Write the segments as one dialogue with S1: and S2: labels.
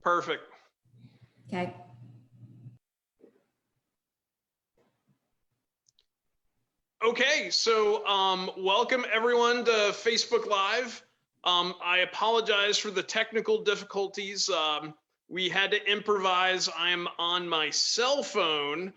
S1: Perfect.
S2: Okay.
S1: Okay, so welcome everyone to Facebook Live. I apologize for the technical difficulties. We had to improvise. I'm on my cell phone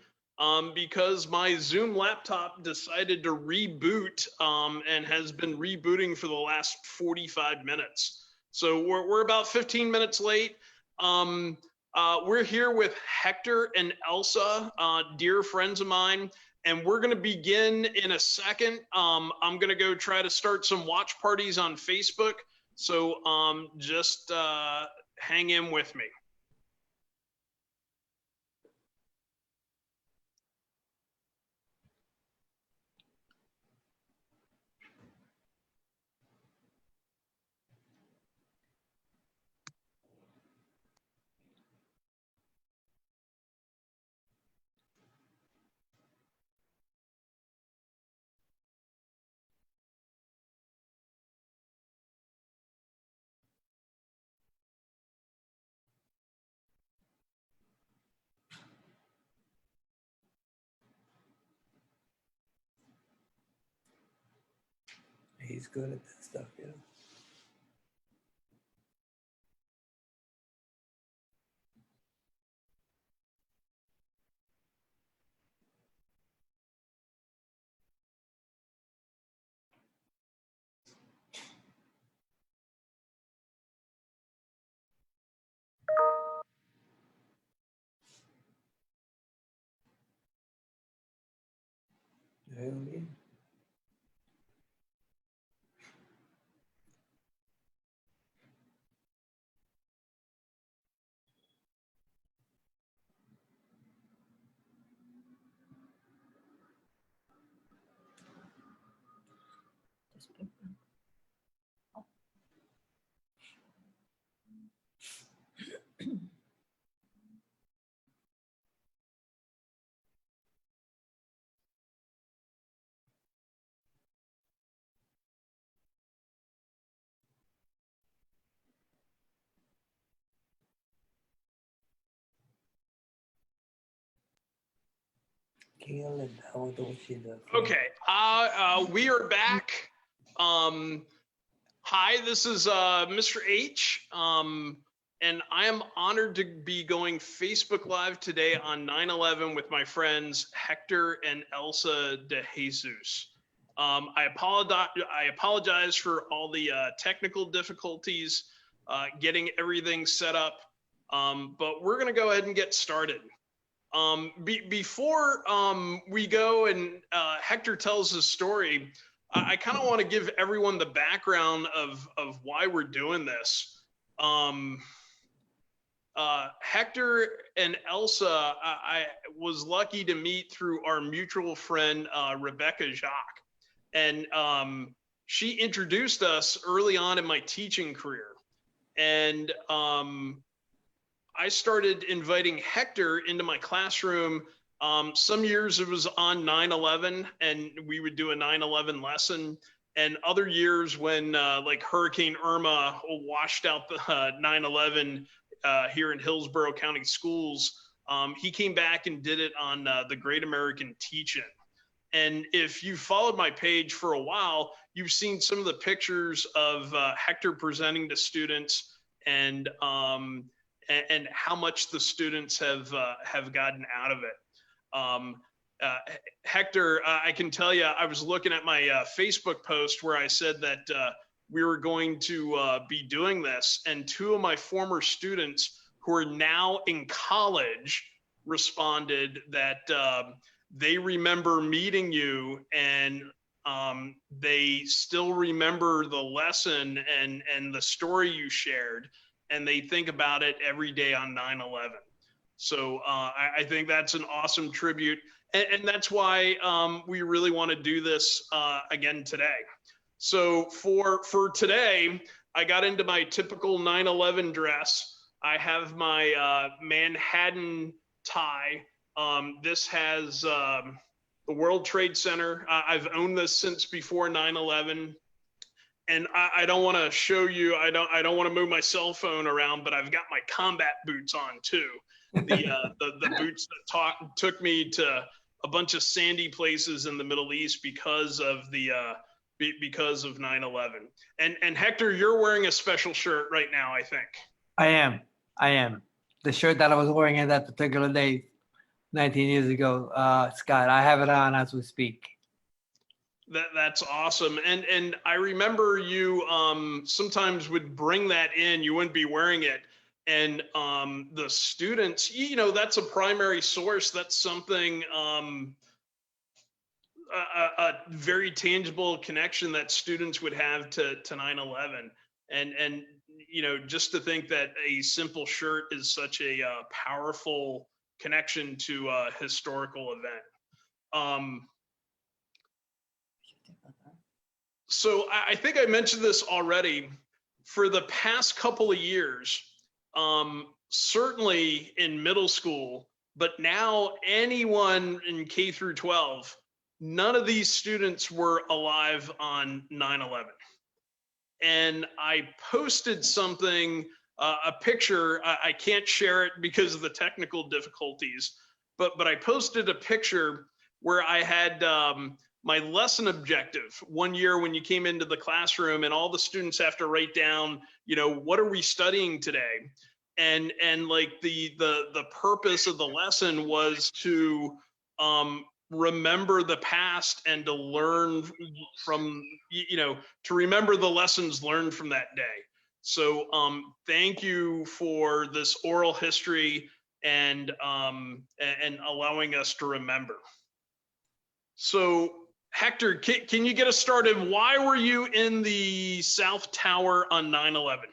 S1: because my Zoom laptop decided to reboot and has been rebooting for the last 45 minutes. So we're about 15 minutes late. We're here with Hector and Elsa, dear friends of mine. And we're going to begin in a second. I'm going to go try to start some watch parties on Facebook. So just hang in with me.
S3: He's good at that stuff, you know. Really?
S1: Okay, we are back. Hi, this is Mr. H, and I am honored to be going Facebook Live today on 9/11 with my friends Hector and Elsa De Jesus. I apologize for all the technical difficulties getting everything set up, but we're going to go ahead and get started. Before we go and Hector tells his story, I kind of want to give everyone the background of why we're doing this. Hector and Elsa, I was lucky to meet through our mutual friend, Rebecca Jacques. And she introduced us early on in my teaching career. And I started inviting Hector into my classroom. Some years it was on 9/11 and we would do a 9/11 lesson. And other years when like Hurricane Irma washed out the 9/11 here in Hillsborough County Schools, he came back and did it on the Great American Teach-In. And if you followed my page for a while, you've seen some of the pictures of Hector presenting to students and how much the students have gotten out of it. Hector, I can tell you, I was looking at my Facebook post where I said that we were going to be doing this, and two of my former students who are now in college responded that they remember meeting you and they still remember the lesson and the story you shared, and they think about it every day on 9/11. So I think that's an awesome tribute. And that's why we really want to do this again today. So for today, I got into my typical 9/11 dress. I have my Manhattan tie. This has the World Trade Center. I've owned this since before 9/11. and I don't want to show you. I don't want to move my cell phone around, but I've got my combat boots on too. The boots that took me to a bunch of sandy places in the Middle East because of because of 9/11. And Hector, you're wearing a special shirt right now, I think.
S3: I am. The shirt that I was wearing at that particular day, 19 years ago, Scott, I have it on as we speak.
S1: That's awesome. And I remember you sometimes would bring that in. You wouldn't be wearing it. And the students, that's a primary source. That's something, a very tangible connection that students would have to 9/11. And just to think that a simple shirt is such a powerful connection to a historical event. So I think I mentioned this already. For the past couple of years, certainly in middle school, but now anyone in K through 12, none of these students were alive on 9/11. And I posted something, a picture. I can't share it because of the technical difficulties, but I posted a picture where I had my lesson objective one year when you came into the classroom, and all the students have to write down, what are we studying today? And like the purpose of the lesson was to remember the past and to learn from, to remember the lessons learned from that day. So thank you for this oral history and allowing us to remember. So Hector, can you get us started? Why were you in the South Tower on 9/11?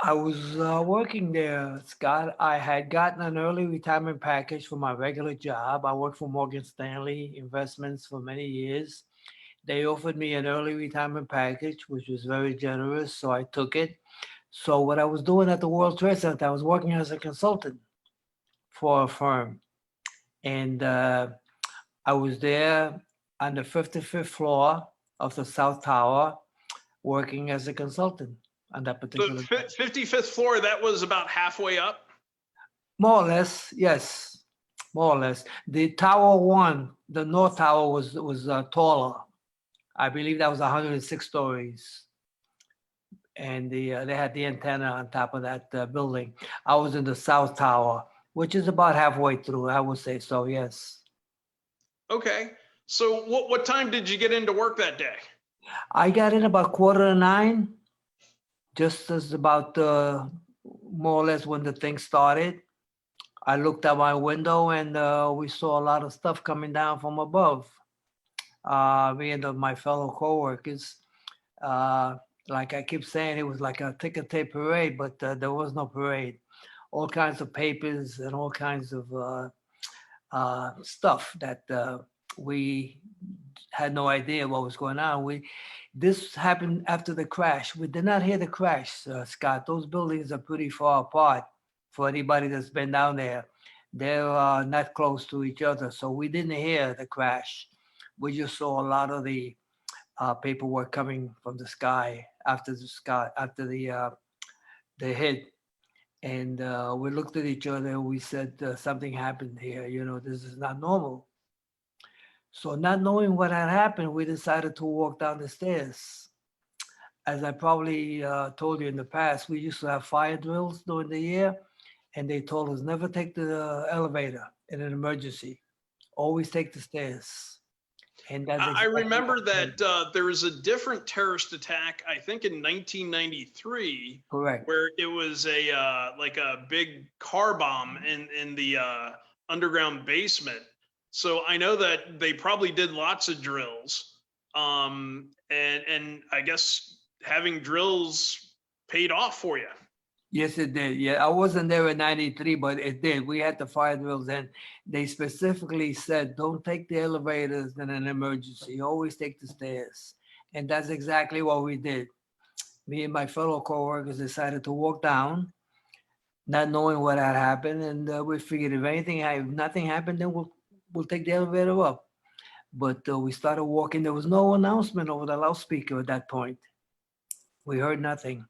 S3: I was working there, Scott. I had gotten an early retirement package for my regular job. I worked for Morgan Stanley Investments for many years. They offered me an early retirement package, which was very generous, so I took it. So what I was doing at the World Trade Center, I was working as a consultant for a firm. And I was there on the 55th floor of the South Tower working as a consultant on that particular.
S1: The 55th floor, that was about halfway up?
S3: More or less, yes, more or less. The Tower 1, the North Tower was taller. I believe that was 106 stories. And they had the antenna on top of that building. I was in the South Tower, which is about halfway through, I would say so, yes.
S1: Okay. So what time did you get into work that day?
S3: I got in about 8:45, just as about more or less when the thing started. I looked out my window and we saw a lot of stuff coming down from above. Me and my fellow coworkers, like I keep saying, it was like a ticker tape parade, but there was no parade. All kinds of papers and all kinds of stuff that we had no idea what was going on. This happened after the crash. We did not hear the crash, Scott. Those buildings are pretty far apart for anybody that's been down there. They're not close to each other, so we didn't hear the crash. We just saw a lot of the paperwork coming from the sky after the hit. And we looked at each other and we said, something happened here. This is not normal. So not knowing what had happened, we decided to walk down the stairs. As I probably told you in the past, we used to have fire drills during the year, and they told us never take the elevator in an emergency. Always take the stairs. And that's
S1: I remember that there was a different terrorist attack, I think in 1993.
S3: Correct.
S1: Where it was like a big car bomb in the underground basement. So I know that they probably did lots of drills, and I guess having drills paid off for you.
S3: Yes, it did. Yeah, I wasn't there in 93, but it did. We had the fire drills, and they specifically said, don't take the elevators in an emergency. Always take the stairs. And that's exactly what we did. Me and my fellow coworkers decided to walk down, not knowing what had happened. And we figured if nothing happened, then we'll take the elevator up. But we started walking. There was no announcement over the loudspeaker at that point. We heard nothing.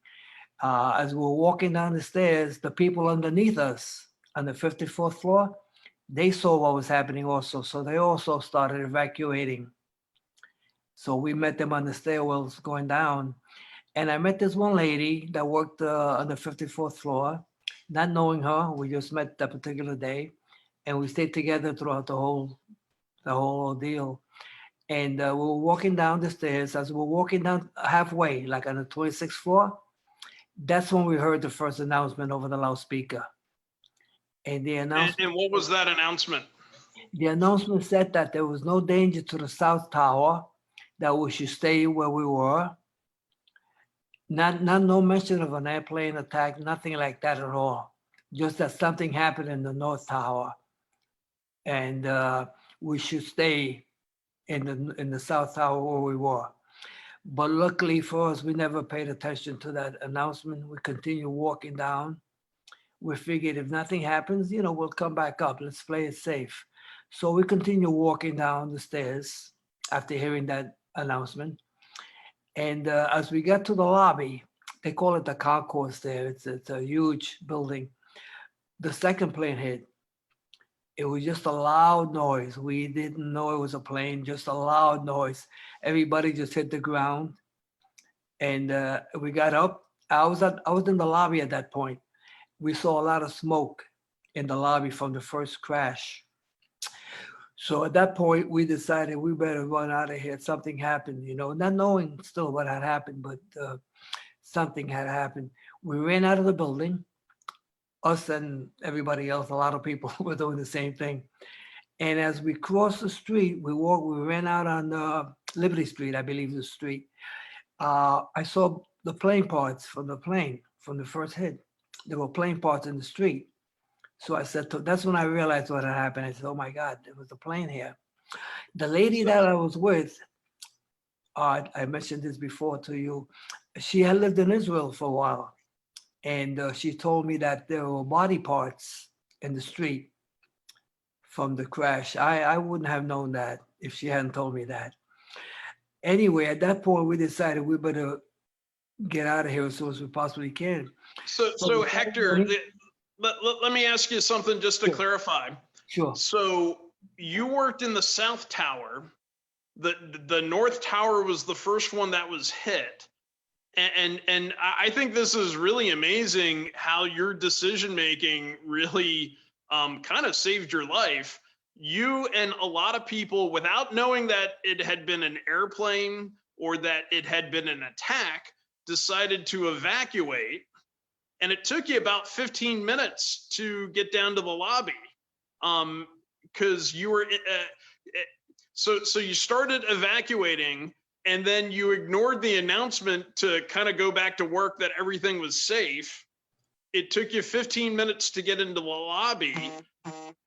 S3: As we were walking down the stairs, the people underneath us on the 54th floor, they saw what was happening also. So they also started evacuating. So we met them on the stairwells going down. And I met this one lady that worked on the 54th floor, not knowing her. We just met that particular day. And we stayed together throughout the whole ordeal. And we were walking down the stairs. As we were walking down halfway, like on the 26th floor, that's when we heard the first announcement over the loudspeaker. And
S1: And what was that announcement?
S3: The announcement said that there was no danger to the South Tower, that we should stay where we were. No mention of an airplane attack, nothing like that at all. Just that something happened in the North Tower, and we should stay in the South Tower where we were. But luckily for us, we never paid attention to that announcement. We continued walking down. We figured if nothing happens, we'll come back up. Let's play it safe. So we continued walking down the stairs after hearing that announcement. And as we got to the lobby, they call it the concourse there. It's a huge building. The second plane hit. It was just a loud noise. We didn't know it was a plane, just a loud noise. Everybody just hit the ground. And we got up. I was in the lobby at that point. We saw a lot of smoke in the lobby from the first crash. So at that point, we decided we better run out of here. Something happened, not knowing still what had happened, but something had happened. We ran out of the building. Us and everybody else, a lot of people were doing the same thing. And as we crossed the street, we ran out on Liberty Street, I believe the street. I saw the plane parts from the first hit. There were plane parts in the street. So I said, that's when I realized what had happened. I said, oh my God, there was a plane here. The lady that I was with, I mentioned this before to you, she had lived in Israel for a while. And she told me that there were body parts in the street from the crash. I wouldn't have known that if she hadn't told me that. Anyway, at that point, we decided we better get out of here as soon as we possibly can.
S1: So Hector, let me ask you something just to clarify.
S3: Sure.
S1: So you worked in the South Tower. The North Tower was the first one that was hit. And I think this is really amazing how your decision making really kind of saved your life. You and a lot of people, without knowing that it had been an airplane or that it had been an attack, decided to evacuate. And it took you about 15 minutes to get down to the lobby because you were, so you started evacuating and then you ignored the announcement to kind of go back to work that everything was safe. It took you 15 minutes to get into the lobby.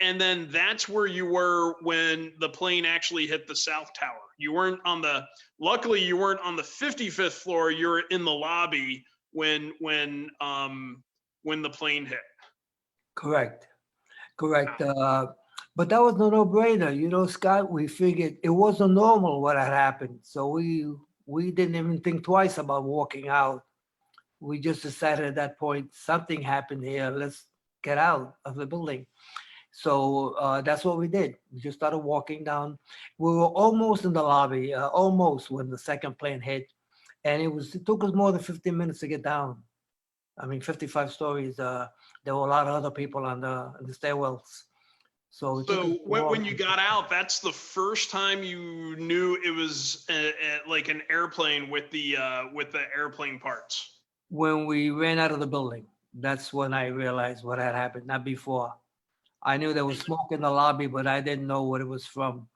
S1: And then that's where you were when the plane actually hit the South Tower. You weren't luckily you weren't on the 55th floor. You were in the lobby when the plane hit.
S3: Correct. But that was no brainer. Scott, we figured it wasn't normal what had happened. So we didn't even think twice about walking out. We just decided at that point, something happened here. Let's get out of the building. So that's what we did. We just started walking down. We were almost in the lobby, almost when the second plane hit. And it took us more than 15 minutes to get down. I mean, 55 stories. There were a lot of other people on the stairwells. So
S1: when you got out, that's the first time you knew it was like an airplane with the airplane parts.
S3: When we ran out of the building, that's when I realized what had happened. Not before. I knew there was smoke in the lobby, but I didn't know what it was from.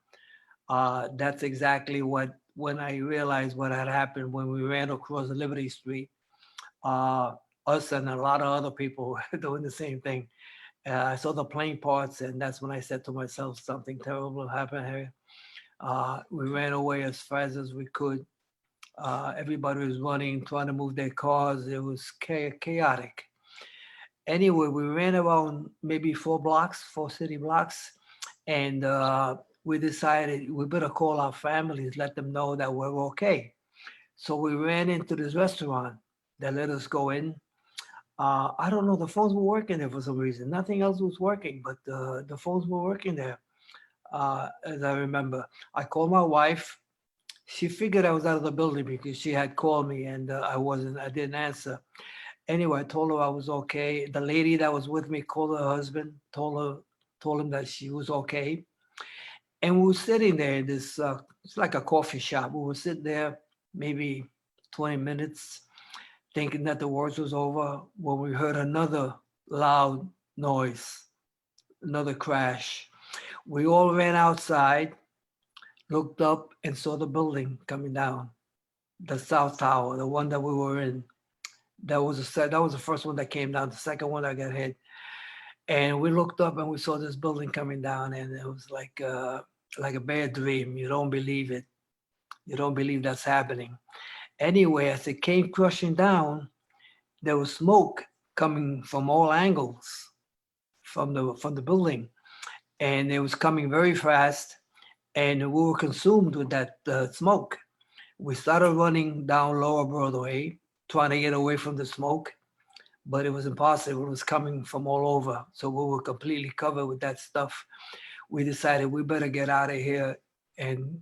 S3: That's exactly when I realized what had happened when we ran across Liberty Street. Us and a lot of other people were doing the same thing. I saw the plane parts, and that's when I said to myself, something terrible happened here. We ran away as fast as we could. Everybody was running, trying to move their cars. It was chaotic. Anyway, we ran around maybe 4 city blocks, and we decided we better call our families, let them know that we're okay. So we ran into this restaurant that let us go in. I don't know, the phones were working there for some reason. Nothing else was working, but the phones were working there, as I remember. I called my wife. She figured I was out of the building because she had called me and I didn't answer. Anyway, I told her I was okay. The lady that was with me called her husband, told him that she was okay. And we were sitting there in this, it's like a coffee shop. We were sitting there maybe 20 minutes thinking that the worst was over when we heard another loud noise, another crash. We all ran outside, looked up and saw the building coming down, the South Tower, the one that we were in. That was the first one that came down, the second one that got hit. And we looked up and we saw this building coming down and it was like a bad dream. You don't believe it. You don't believe that's happening. Anyway, as it came crushing down, there was smoke coming from all angles from the building, and it was coming very fast, and we were consumed with that smoke. We started running down Lower Broadway, trying to get away from the smoke, but it was impossible. It was coming from all over, so we were completely covered with that stuff. We decided we better get out of here and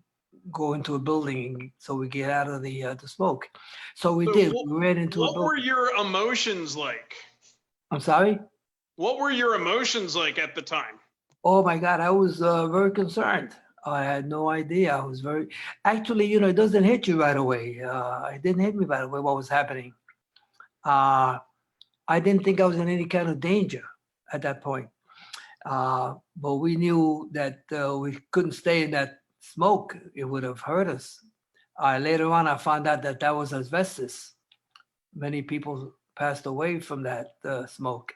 S3: go into a building so we get out of the smoke. So we
S1: So
S3: did. We ran into a
S1: what were
S3: building.
S1: your emotions like?
S3: I'm sorry?
S1: What were your emotions like at the time?
S3: Oh my God, I was very concerned. I had no idea. I was very, actually, it doesn't hit you right away. It didn't hit me right away what was happening. Uh, I didn't think I was in any kind of danger at that point. But we knew that we couldn't stay in that smoke. It would have hurt us. Later on, I found out that that was asbestos. Many people passed away from that smoke.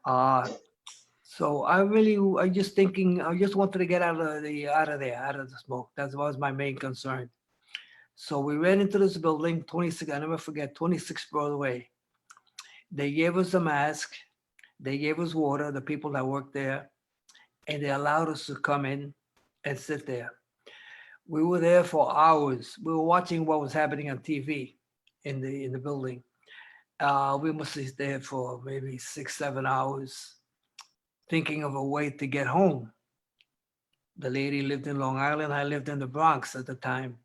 S3: Uh, so I just wanted to get out of the smoke. That was my main concern. So we ran into this building, 26, I never forget, 26 Broadway. They gave us a mask. They gave us water, the people that worked there, and they allowed us to come in and sit there. We were there for hours. We were watching what was happening on TV in the building. We must have stayed there for maybe 6, 7 hours, thinking of a way to get home. The lady lived in Long Island. I lived in the Bronx at the time.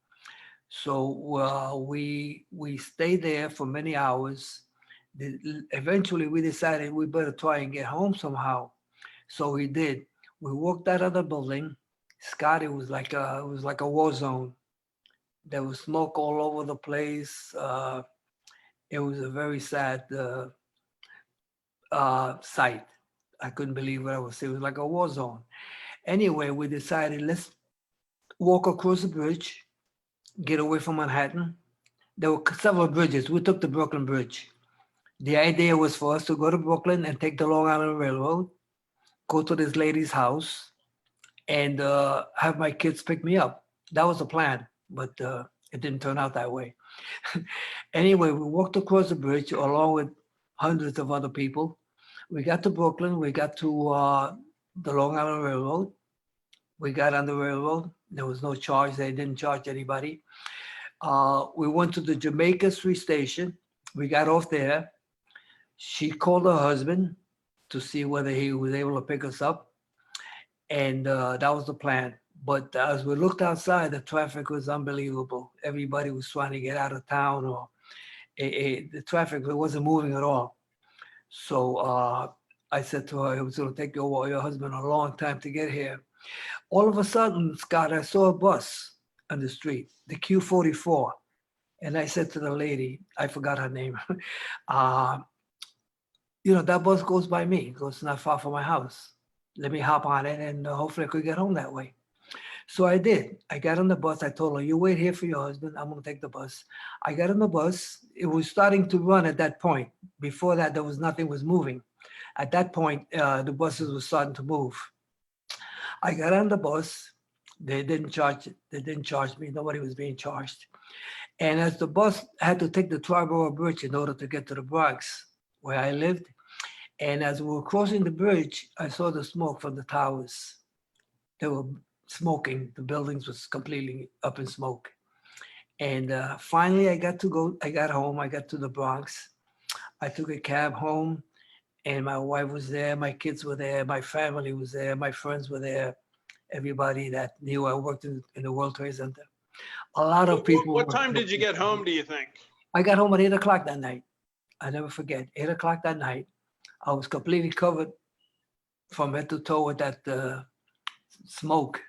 S3: So we stayed there for many hours. Eventually, we decided we better try and get home somehow. So we did. We walked out of the building. Scott, it was like a war zone. There was smoke all over the place. It was a very sad sight. I couldn't believe what I was seeing. It was like a war zone. Anyway, we decided let's walk across the bridge, get away from Manhattan. There were several bridges. We took the Brooklyn Bridge. The idea was for us to go to Brooklyn and take the Long Island Railroad, go to this lady's house, and have my kids pick me up. That was the plan, but it didn't turn out that way. Anyway, we walked across the bridge along with hundreds of other people. We got to Brooklyn. We got to the Long Island Railroad. We got on the railroad. There was no charge. They didn't charge anybody. We went to the Jamaica Street Station. We got off there. She called her husband to see whether he was able to pick us up. And that was the plan. But as we looked outside, the traffic was unbelievable. Everybody was trying to get out of town, or the traffic wasn't moving at all. So I said to her, it was going to take your husband a long time to get here. All of a sudden, Scott, I saw a bus on the street, the Q44. And I said to the lady, I forgot her name, that bus goes by me, it goes not far from my house. Let me hop on it and hopefully I could get home that way. So I did. I got on the bus. I told her, you wait here for your husband. I'm going to take the bus. I got on the bus. It was starting to run at that point. Before that, there was nothing was moving. At that point, the buses were starting to move. I got on the bus. They didn't charge me. Nobody was being charged. And as the bus had to take the Triborough Bridge in order to get to the Bronx, where I lived, and as we were crossing the bridge, I saw the smoke from the towers. There were smoking. The buildings was completely up in smoke. And finally, I got home. I got to the Bronx. I took a cab home, and my wife was there. My kids were there. My family was there. My friends were there. Everybody that knew I worked in the World Trade Center. A lot of people.
S1: What time did you get home, do you think?
S3: I got home at 8 o'clock that night. I never forget. 8 o'clock that night. I was completely covered from head to toe with that smoke.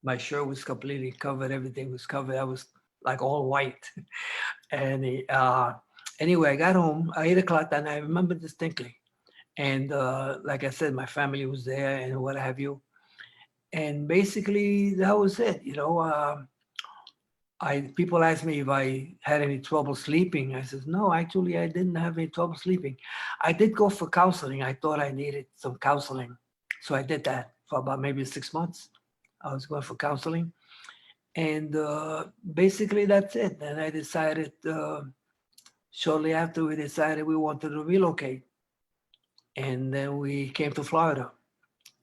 S3: My shirt was completely covered. Everything was covered. I was like all white. And anyway, I got home at 8 o'clock that night. I remember distinctly. And like I said, my family was there and what have you. And basically, that was it. People asked me if I had any trouble sleeping. I said, no, actually, I didn't have any trouble sleeping. I did go for counseling. I thought I needed some counseling. So I did that for about maybe 6 months. I was going for counseling. And basically, that's it. And I decided, shortly after, we decided we wanted to relocate. And then we came to Florida.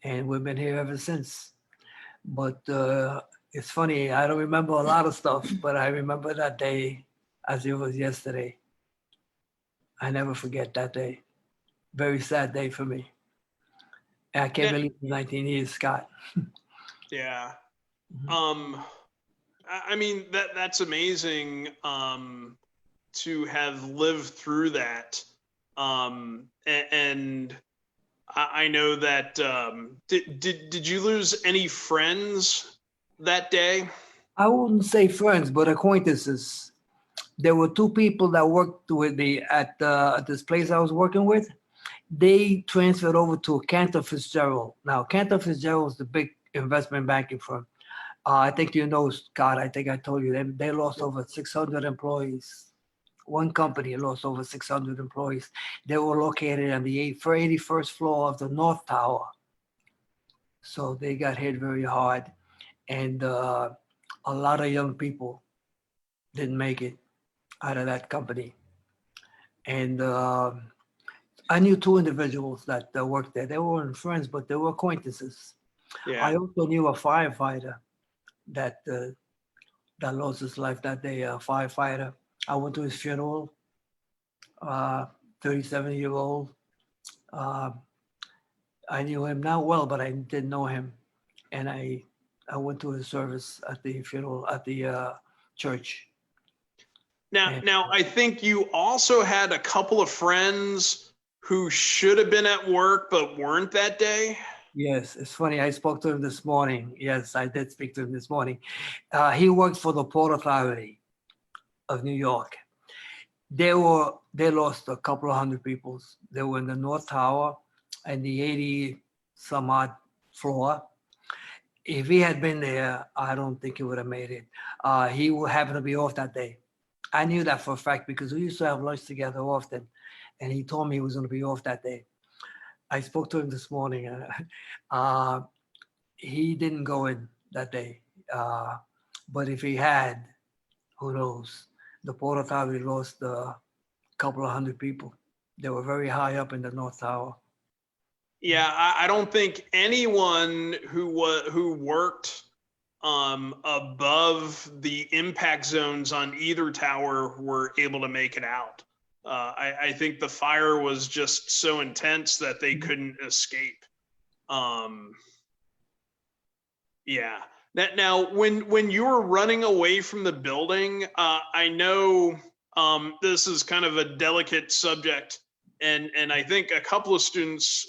S3: And we've been here ever since. But it's funny, I don't remember a lot of stuff, but I remember that day as it was yesterday. I never forget that day. Very sad day for me. And I can't believe it's 19 years, Scott.
S1: Yeah.
S3: Mhm.
S1: I mean, that's amazing to have lived through that. And I know that did you lose any friends that day?
S3: I wouldn't say friends, but acquaintances. There were two people that worked with me at this place I was working with. They transferred over to Cantor Fitzgerald. Now, Cantor Fitzgerald is the big investment banking firm. I think you know, Scott, I think I told you, they lost over 600 employees. One company lost over 600 employees. They were located on the 81st floor of the North Tower. So they got hit very hard. And a lot of young people didn't make it out of that company. And I knew two individuals that worked there. They weren't friends, but they were acquaintances.
S1: Yeah.
S3: I also knew a firefighter that that lost his life that day, a firefighter. I went to his funeral, 37-year-old. I knew him not well, but I didn't know him. And I went to his service at the funeral at the church.
S1: Now I think you also had a couple of friends who should have been at work but weren't that day.
S3: Yes, it's funny. I spoke to him this morning. Yes, I did speak to him this morning. He worked for the Port Authority of New York. They lost a couple of hundred people. They were in the North Tower and the 80 some odd floor. If he had been there, I don't think he would have made it. He would happen to be off that day. I knew that for a fact because we used to have lunch together often, and he told me he was going to be off that day. I spoke to him this morning. He didn't go in that day, but if he had, who knows? The Port Authority lost a couple of hundred people. They were very high up in the North Tower.
S1: Yeah, I don't think anyone who worked above the impact zones on either tower were able to make it out. I think the fire was just so intense that they couldn't escape. Yeah. Now, when you were running away from the building, I know this is kind of a delicate subject, and I think a couple of students,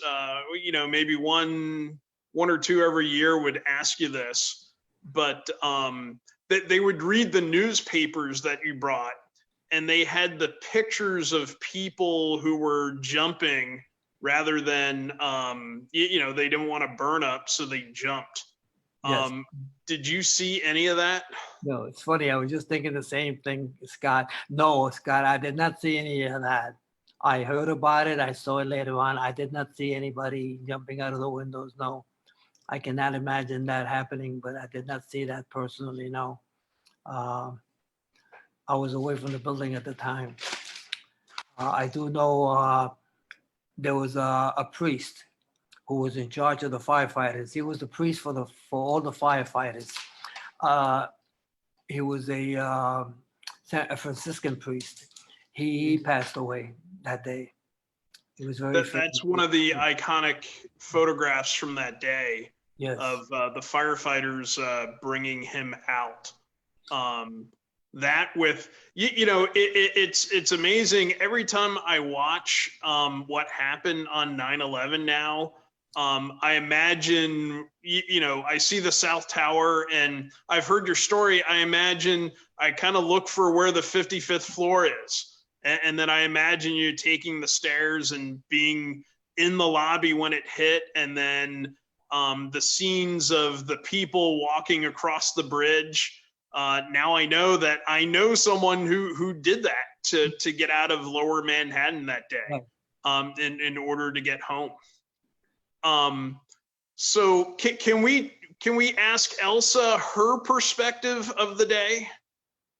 S1: maybe one or two every year would ask you this, but that they would read the newspapers that you brought, and they had the pictures of people who were jumping rather than they didn't want to burn up, so they jumped.
S3: Yes.
S1: Did you see any of that?
S3: No, it's funny. I was just thinking the same thing, Scott. No, Scott, I did not see any of that. I heard about it. I saw it later on. I did not see anybody jumping out of the windows. No, I cannot imagine that happening, but I did not see that personally. No. I was away from the building at the time. I do know there was a priest who was in charge of the firefighters. He was the priest for all the firefighters. He was a Franciscan priest. He passed away that day. He was very
S1: That's one of the iconic photographs from that day.
S3: Yes.
S1: Of the firefighters bringing him out. That with it's amazing every time I watch what happened on 9/11 now. I imagine I see the South Tower, and I've heard your story. I imagine I kind of look for where the 55th floor is, and then I imagine you taking the stairs and being in the lobby when it hit, and then the scenes of the people walking across the bridge. Now I know someone who did that to get out of Lower Manhattan that day, in order to get home. So can we ask Elsa her perspective of the day?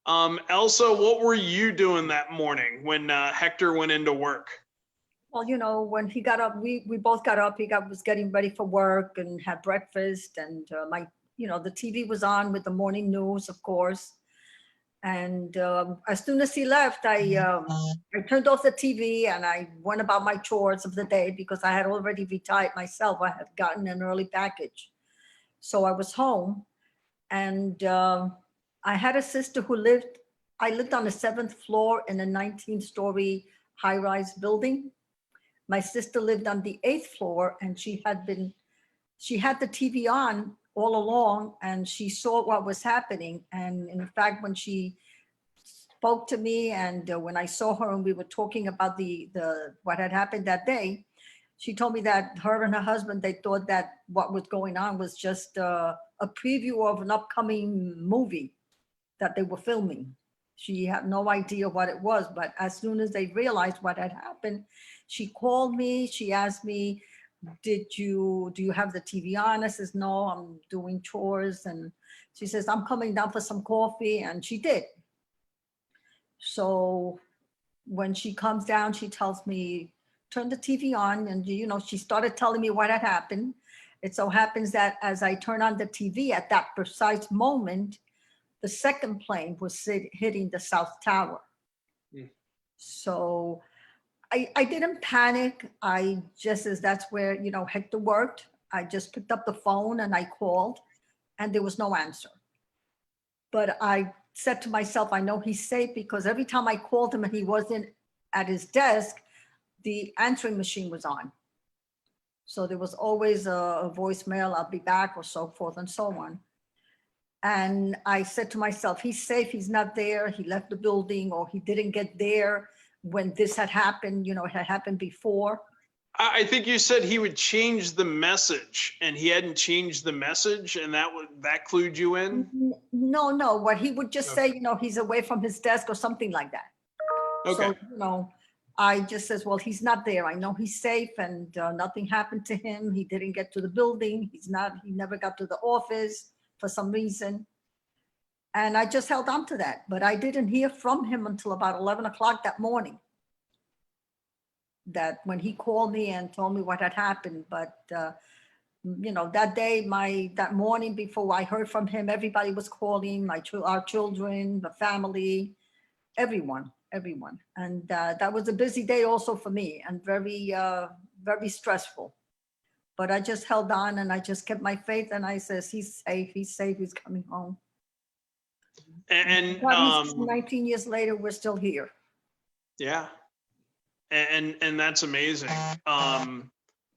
S1: Elsa, what were you doing that morning when Hector went into work?
S2: Well, when he got up, we both got up. He was getting ready for work and had breakfast, and the TV was on with the morning news, of course. And as soon as he left, I turned off the TV and I went about my chores of the day because I had already retired myself. I had gotten an early package, so I was home, and I had a sister who lived. I lived on the 7th floor in a 19-story high-rise building. My sister lived on the 8th floor, and she had the TV on all along, and she saw what was happening. And in fact, when she spoke to me, and when I saw her and we were talking about what had happened that day, she told me that her and her husband, they thought that what was going on was just a preview of an upcoming movie that they were filming. She had no idea what it was, but as soon as they realized what had happened, she called me. She asked me, do you have the TV on? I says, no, I'm doing chores. And she says, I'm coming down for some coffee. And she did. So when she comes down, she tells me, turn the TV on. And, she started telling me what had happened. It so happens that as I turn on the TV at that precise moment, the second plane was hitting the South Tower. Mm. So I didn't panic. I just, as that's where, Hector worked, I just picked up the phone and I called, and there was no answer. But I said to myself, I know he's safe, because every time I called him and he wasn't at his desk, the answering machine was on. So there was always a voicemail, I'll be back, or so forth and so on. And I said to myself, he's safe, he's not there, he left the building, or he didn't get there when this had happened, it had happened before.
S1: I think you said he would change the message, and he hadn't changed the message, and that clued you in?
S2: No. What he would just say, he's away from his desk or something like that.
S1: Okay.
S2: So, I just says, well, he's not there. I know he's safe, and nothing happened to him. He didn't get to the building. He never got to the office for some reason. And I just held on to that, but I didn't hear from him until about 11 o'clock that morning. That when he called me and told me what had happened. But, that day, that morning before I heard from him, everybody was calling, our children, the family, everyone. And that was a busy day also for me, and very, very stressful. But I just held on, and I just kept my faith, and I says, he's safe, he's coming home.
S1: And
S2: 19 years later, we're still here.
S1: Yeah. And that's amazing.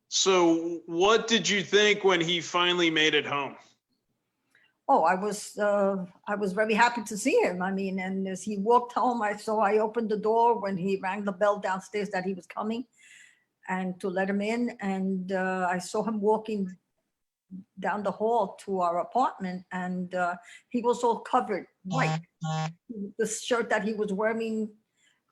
S1: So what did you think when he finally made it home?
S2: Oh, I was very happy to see him. I mean, and as he walked home, I opened the door when he rang the bell downstairs that he was coming, and to let him in. And I saw him walking down the hall to our apartment, and he was all covered white. The shirt that he was wearing,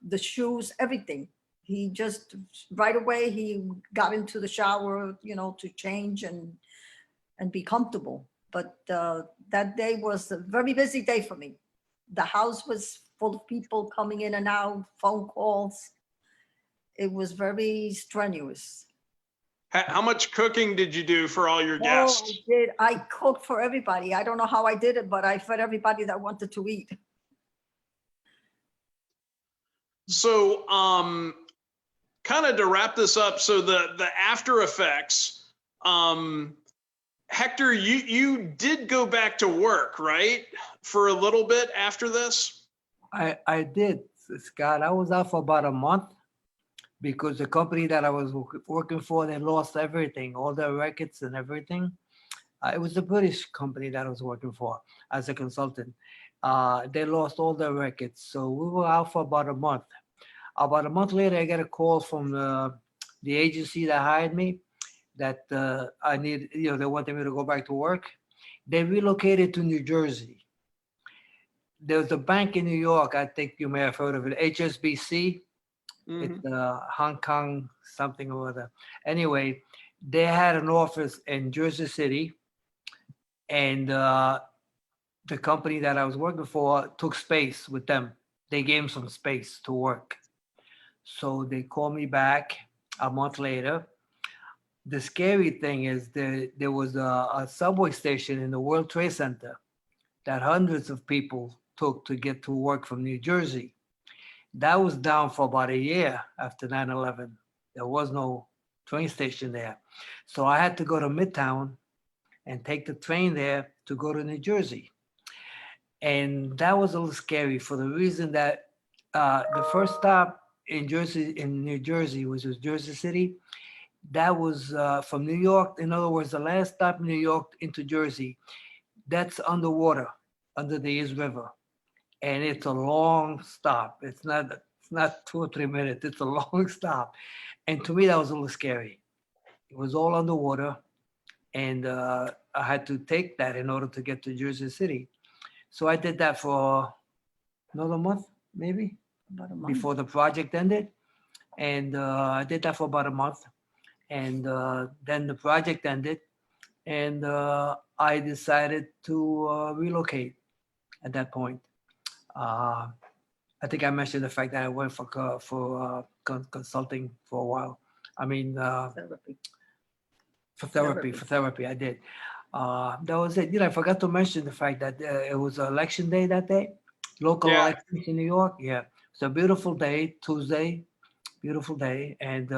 S2: the shoes, everything. He just right away he got into the shower, to change and be comfortable. But that day was a very busy day for me. The house was full of people coming in and out, phone calls. It was very strenuous.
S1: How much cooking did you do for all your
S2: Oh,
S1: guests?
S2: I did. I cooked for everybody. I don't know how I did it, but I fed everybody that wanted to eat.
S1: So, kind of to wrap this up, so the after effects, Hector, you did go back to work, right? For a little bit after this?
S3: I did, Scott. I was out for about a month because the company that I was working for, they lost everything, all their records and everything. It was a British company that I was working for as a consultant. They lost all their records. So we were out for about a month. About a month later, I got a call from the agency that hired me that I need, they wanted me to go back to work. They relocated to New Jersey. There was a bank in New York, I think you may have heard of it, HSBC.
S1: Mhm.
S3: It's Hong Kong something or other. Anyway, they had an office in Jersey City, and the company that I was working for took space with them. They gave them some space to work. So they called me back a month later. The scary thing is there was a subway station in the World Trade Center that hundreds of people took to get to work from New Jersey. That was down for about a year after 9/11. There was no train station there. So I had to go to Midtown and take the train there to go to New Jersey. And that was a little scary for the reason that the first stop in New Jersey, which was Jersey City, that was from New York. In other words, the last stop in New York into Jersey, that's underwater, under the East River. And it's a long stop. It's not 2 or 3 minutes. It's a long stop. And to me, that was a little scary. It was all underwater. And I had to take that in order to get to Jersey City. So I did that for another month, maybe,
S2: About a month.
S3: before the project ended. And I did that for about a month. And then the project ended. And I decided to relocate at that point. I think I mentioned the fact that I went for consulting for a while. I mean,
S2: Therapy.
S3: for therapy, I did. That was it. I forgot to mention the fact that it was election day that day, local
S1: Yeah.
S3: elections in New York. Yeah, it's a beautiful day, Tuesday, beautiful day, and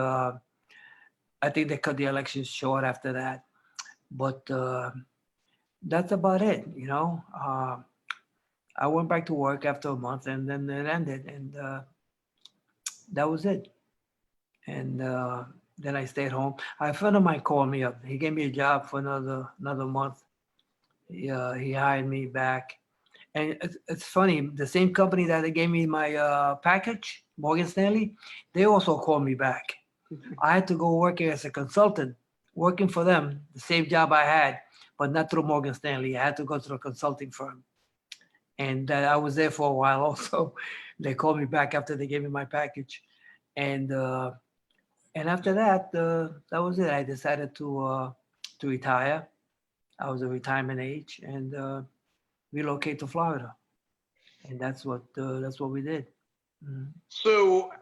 S3: I think they cut the elections short after that. But that's about it. I went back to work after a month, and then it ended, and that was it. And then I stayed home. A friend of mine called me up. He gave me a job for another month. He hired me back, and it's funny. The same company that gave me my package, Morgan Stanley, they also called me back. I had to go working as a consultant, working for them, the same job I had, but not through Morgan Stanley. I had to go through a consulting firm. And I was there for a while also. They called me back after they gave me my package. And after that, that was it. I decided to retire. I was a retirement age and relocate to Florida. And that's what we did. Mhm.
S1: So,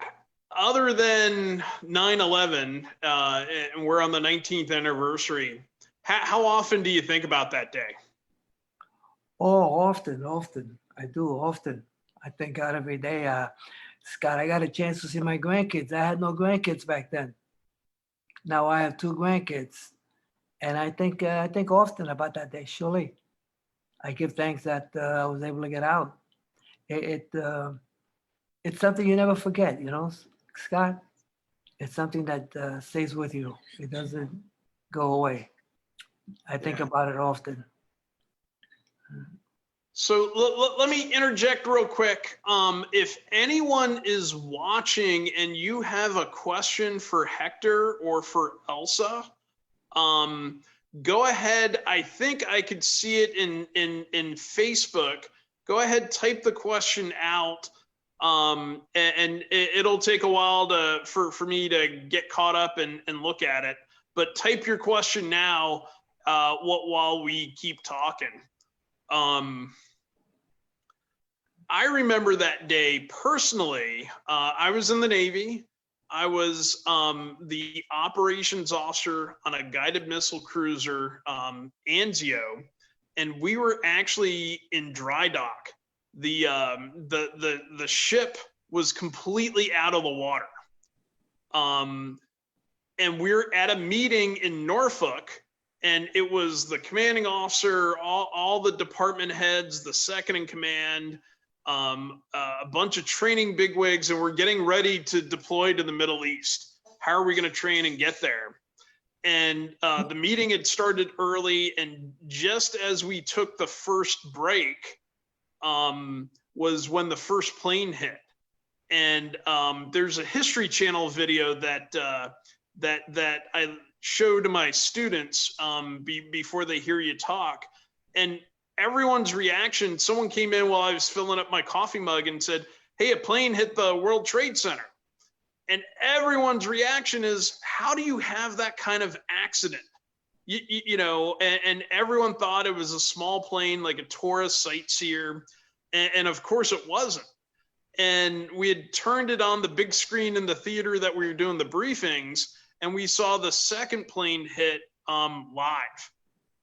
S1: other than 9/11, and we're on the 19th anniversary, how often do you think about that day?
S3: Oh, often. I do often. I thank God every day. Scott, I got a chance to see my grandkids. I had no grandkids back then. Now I have 2 grandkids, and I think often about that day. Surely, I give thanks that I was able to get out. It's something you never forget, Scott. It's something that stays with you. It doesn't go away. I think
S1: Yeah.
S3: about it often.
S1: So let me interject real quick. If anyone is watching and you have a question for Hector or for Elsa, go ahead. I think I could see it in Facebook. Go ahead, type the question out, and it'll take a while for me to get caught up and look at it. But type your question now while we keep talking. I remember that day personally. I was in the Navy. I was the operations officer on a guided missile cruiser, Anzio, and we were actually in dry dock. The ship was completely out of the water. And we're at a meeting in Norfolk, and it was the commanding officer, all the department heads, the second in command, a bunch of training bigwigs, and we're getting ready to deploy to the Middle East. How are we going to train and get there? And the meeting had started early, and just as we took the first break, was when the first plane hit. And there's a History Channel video that I show to my students before they hear you talk, and everyone's reaction. Someone came in while I was filling up my coffee mug and said, "Hey, a plane hit the World Trade Center." And everyone's reaction is, how do you have that kind of accident? You know, and everyone thought it was a small plane, like a tourist sightseer. And of course it wasn't. And we had turned it on the big screen in the theater that we were doing the briefings, and we saw the second plane hit live.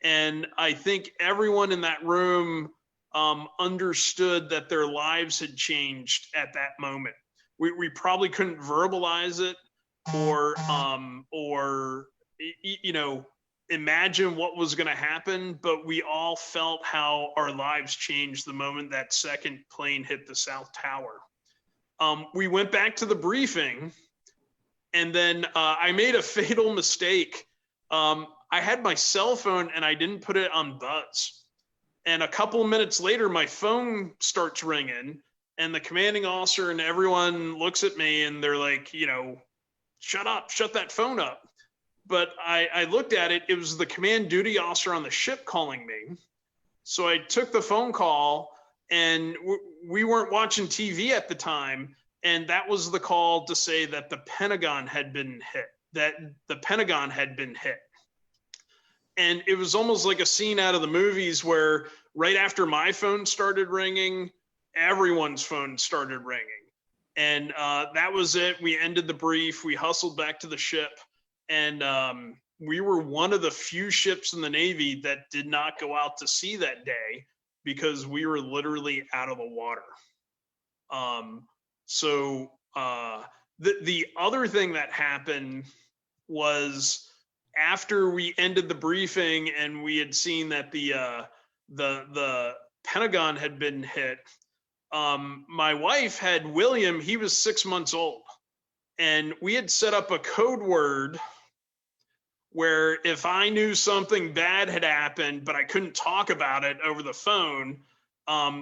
S1: And I think everyone in that room understood that their lives had changed at that moment. We probably couldn't verbalize it or you know, imagine what was going to happen, but we all felt how our lives changed the moment that second plane hit the South Tower. We went back to the briefing, and then I made a fatal mistake. I had my cell phone and I didn't put it on buzz. And a couple of minutes later, my phone starts ringing, and the commanding officer and everyone looks at me and they're like, you know, shut up, shut that phone up. But I looked at it, it was the command duty officer on the ship calling me. So I took the phone call, and we weren't watching TV at the time. And that was the call to say that the Pentagon had been hit, And it was almost like a scene out of the movies where right after my phone started ringing, everyone's phone started ringing. And that was it. We ended the brief. We hustled back to the ship. And we were one of the few ships in the Navy that did not go out to sea that day because we were literally out of the water. So the other thing that happened was after we ended the briefing and we had seen that the Pentagon had been hit, my wife had William, he was 6 months old, and we had set up a code word where if I knew something bad had happened, but I couldn't talk about it over the phone,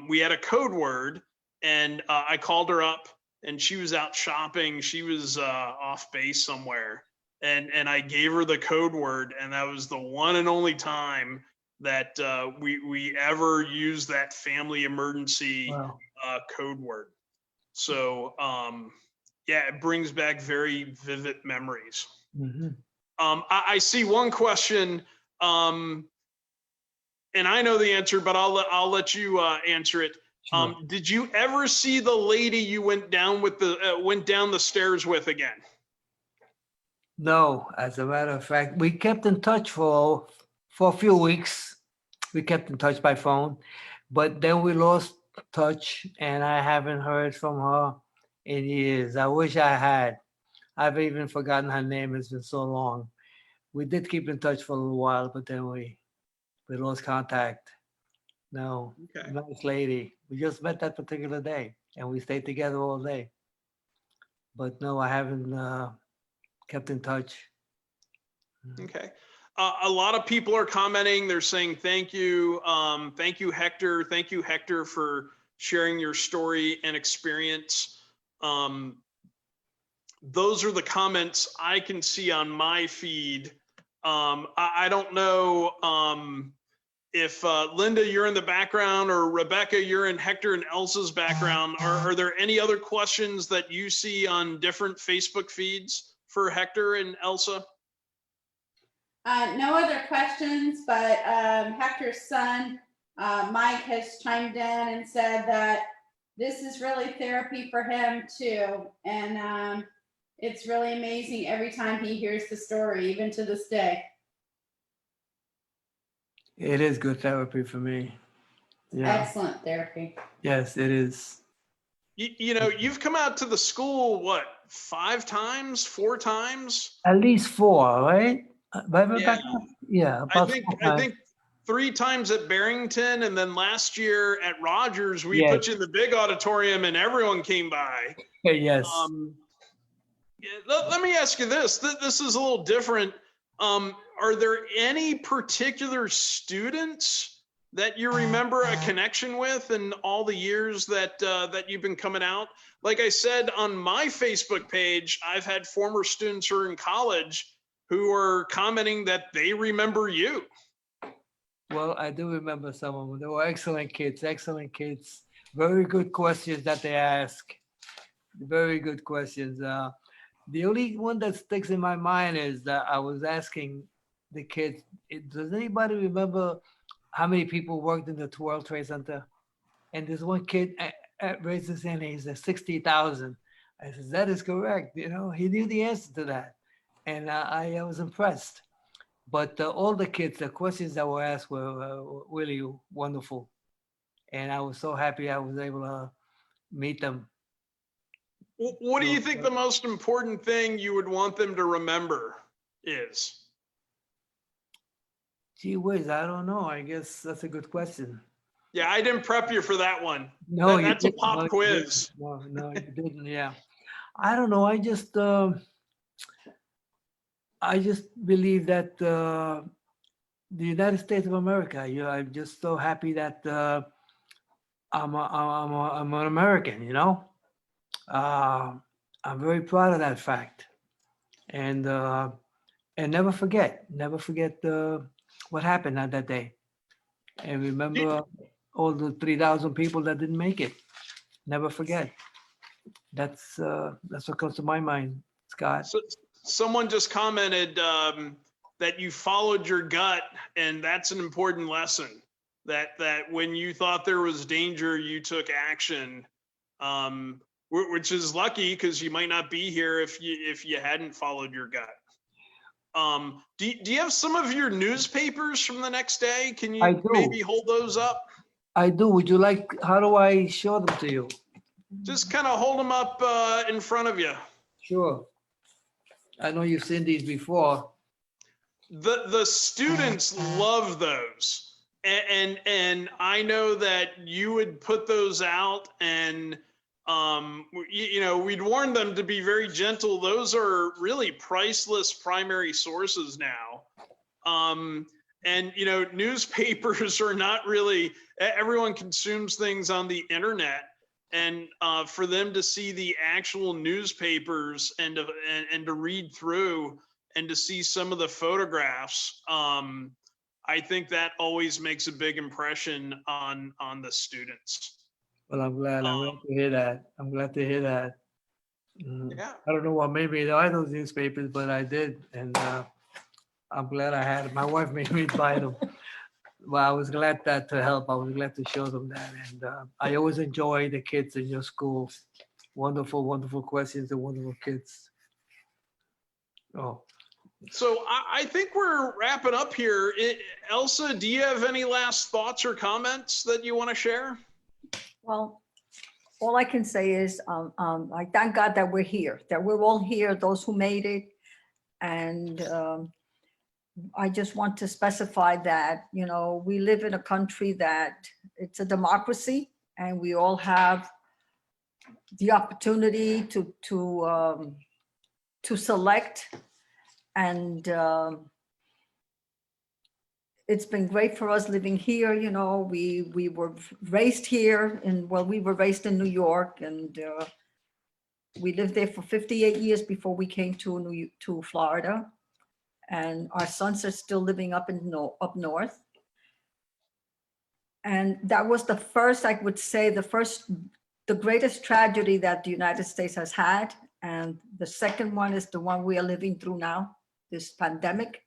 S1: we had a code word, and I called her up, and she was out shopping. She was off base somewhere, and I gave her the code word, and that was the one and only time that we ever used that family emergency code word. So yeah, it brings back very vivid memories.
S3: Mm-hmm.
S1: I see one question, and I know the answer, but I'll let you answer it.
S3: Sure.
S1: Did you ever see the lady you went down the stairs with again?
S3: No, as a matter of fact, we kept in touch for a few weeks. We kept in touch by phone, but then we lost touch, and I haven't heard from her in years. I wish I had. I've even forgotten her name. It's been so long. We did keep in touch for a little while, but then we lost contact. No,
S1: Okay.
S3: nice lady. We just met that particular day, and we stayed together all day. But no, I haven't kept in touch.
S1: Okay. A lot of people are commenting. They're saying thank you. Thank you, Hector. Thank you, Hector, for sharing your story and experience. Those are the comments I can see on my feed. I don't know if Linda, you're in the background, or Rebecca, you're in Hector and Elsa's background. Are there any other questions that you see on different Facebook feeds for Hector and Elsa?
S4: No other questions, but Hector's son, Mike, has chimed in and said that this is really therapy for him too. And It's really amazing every time he hears the story, even to this day.
S3: It is good therapy for me. Yeah.
S4: Excellent therapy.
S3: Yes, it is.
S1: You know, you've come out to the school, what, 5 times, 4 times?
S3: At least 4, right? Rebecca? Yeah,
S1: I
S3: about
S1: think
S3: 4
S1: I
S3: times.
S1: think 3 times at Barrington, and then last year at Rogers, we
S3: Yes.
S1: put you in the big auditorium and everyone came by.
S3: Yes.
S1: Yeah, let me ask you this. This is a little different. Are there any particular students that you remember a connection with in all the years that that you've been coming out? Like I said on my Facebook page, I've had former students who are in college who are commenting that they remember you.
S3: Well, I do remember some of them. They were excellent kids, excellent kids. Very good questions that they ask. Very good questions. The only one that sticks in my mind is that I was asking the kids, does anybody remember how many people worked in the World Trade Center? And this one kid raised his hand, he said 60,000. I said, that is correct. You know, he knew the answer to that. And I was impressed. But all the kids, the questions that were asked were really wonderful. And I was so happy I was able to meet them.
S1: What do you think the most important thing you would want them to remember is?
S3: Gee whiz, I don't know. I guess that's a good question.
S1: Yeah, I didn't prep you for that one.
S3: No,
S1: That's a
S3: didn't.
S1: pop
S3: No, you
S1: quiz.
S3: didn't. No, you didn't. Yeah. I don't know. I just believe that the United States of America, I'm just so happy that I'm an American, you know? I'm very proud of that fact. And never forget what happened on that day. And remember all the 3,000 people that didn't make it. Never forget. That's what comes to my mind, Scott.
S1: So, someone just commented that you followed your gut, and that's an important lesson. That when you thought there was danger, you took action, which is lucky because you might not be here if you hadn't followed your gut. Do you have some of your newspapers from the next day? Can
S3: I
S1: you
S3: do.
S1: maybe hold those up?
S3: I do. Would you like? How do I show them to you?
S1: Just kind of hold them up in front of you.
S3: Sure. I know you've seen these before.
S1: The students love those, and I know that you would put those out, and you know, we'd warn them to be very gentle. Those are really priceless primary sources now. And you know, newspapers are not really, everyone consumes things on the internet, and for them to see the actual newspapers and to read through and to see some of the photographs, I think that always makes a big impression on the students.
S3: Well, I'm glad to hear that. I'm glad to hear that.
S1: Yeah.
S3: I don't know what made me buy those newspapers, but I did, and I'm glad I had it. My wife made me buy them. Well, I was glad that to help. I was glad to show them that, and I always enjoy the kids in your school. Wonderful, wonderful questions and wonderful kids. Oh,
S1: So I think we're wrapping up here. Elsa, do you have any last thoughts or comments that you want to share?
S2: Well, all I can say is I thank God that we're here, that we're all here, those who made it. And I just want to specify that, you know, we live in a country that it's a democracy, and we all have the opportunity to select. And it's been great for us living here. You know, we were raised here, and well, we were raised in New York, and we lived there for 58 years before we came to Florida. And our sons are still living up north. And that was the first, I would say, the greatest tragedy that the United States has had. And the second one is the one we are living through now, this pandemic.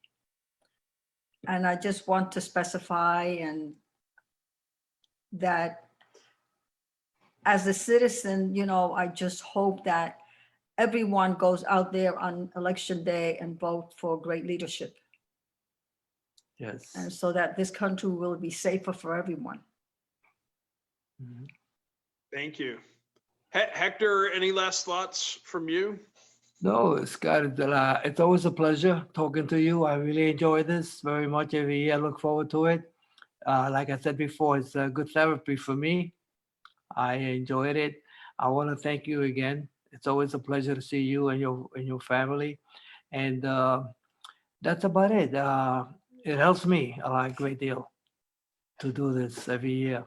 S2: And I just want to specify and that as a citizen, you know, I just hope that everyone goes out there on election day and vote for great leadership,
S3: Yes.
S2: and so that this country will be safer for everyone.
S3: Mhm.
S1: Thank you. Hector, any last thoughts from you?
S3: No, Scott, it's always a pleasure talking to you. I really enjoy this very much every year. I look forward to it. Like I said before, it's a good therapy for me. I enjoyed it. I want to thank you again. It's always a pleasure to see you and your family. And that's about it. It helps me a great deal to do this every year.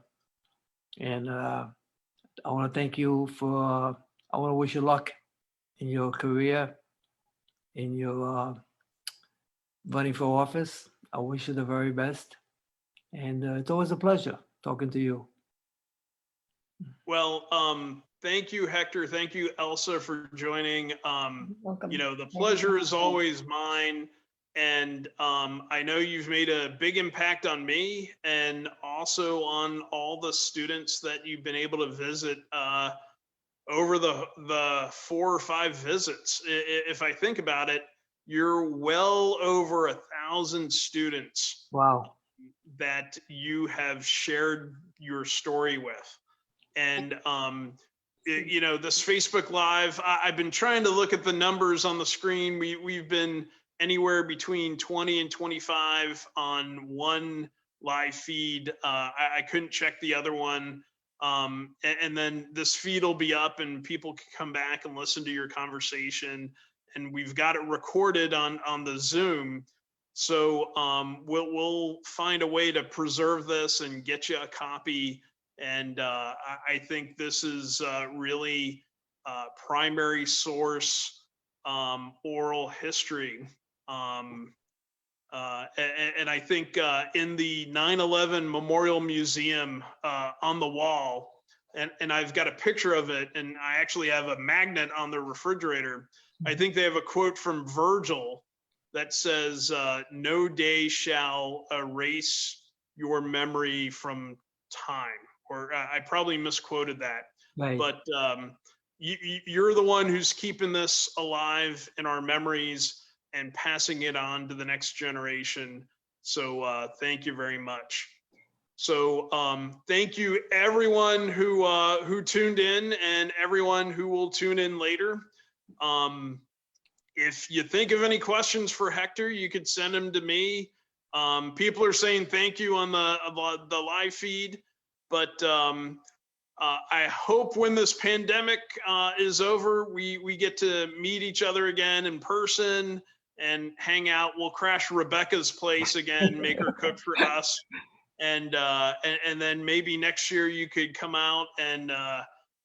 S3: And I want to thank you for, I want to wish you luck in your career, in your running for office. I wish you the very best. And it's always a pleasure talking to you.
S1: Well, thank you, Hector. Thank you, Elsa, for joining.
S2: Welcome.
S1: You know, the
S2: Thank you.
S1: pleasure is always mine. And I know you've made a big impact on me and also on all the students that you've been able to visit over the 4 or 5 visits. If I think about it, you're well over 1,000 students
S3: Wow.
S1: that you have shared your story with. And you know, this Facebook Live, I've been trying to look at the numbers on the screen. We've been anywhere between 20 and 25 on one live feed. I couldn't check the other one. And then this feed will be up and people can come back and listen to your conversation. And we've got it recorded on the Zoom. So we'll find a way to preserve this and get you a copy. And I think this is really primary source oral history. And I think in the 9/11 Memorial Museum on the wall, and I've got a picture of it, and I actually have a magnet on the refrigerator. I think they have a quote from Virgil that says, "No day shall erase your memory from time." Or I probably misquoted that,
S3: Right.
S1: but you're the one who's keeping this alive in our memories and passing it on to the next generation. So thank you very much. So thank you everyone who tuned in and everyone who will tune in later. If you think of any questions for Hector, you could send them to me. People are saying thank you on the live feed. But I hope when this pandemic is over, we get to meet each other again in person and hang out. We'll crash Rebecca's place again, make her cook for us. And then maybe next year you could come out and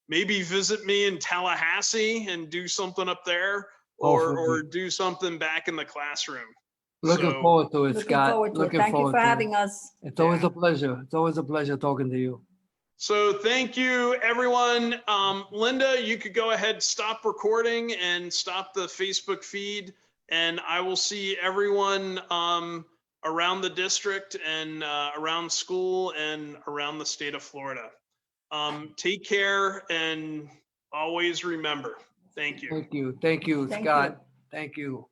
S1: maybe visit me in Tallahassee and do something up there, or do something back in the classroom.
S3: Looking
S1: So,
S3: forward to it,
S2: Looking
S3: Scott.
S2: forward to it.
S3: Looking
S2: Thank you
S3: forward
S2: for
S3: to it.
S2: having us.
S3: It's always
S1: Yeah.
S3: a pleasure. It's always a pleasure talking to you.
S1: So thank you, everyone. Linda, you could go ahead, stop recording and stop the Facebook feed, and I will see everyone around the district and around school and around the state of Florida. Take care and always remember. Thank you.
S3: Thank you. Thank you,
S2: Thank
S3: Scott.
S2: you.
S3: Thank you.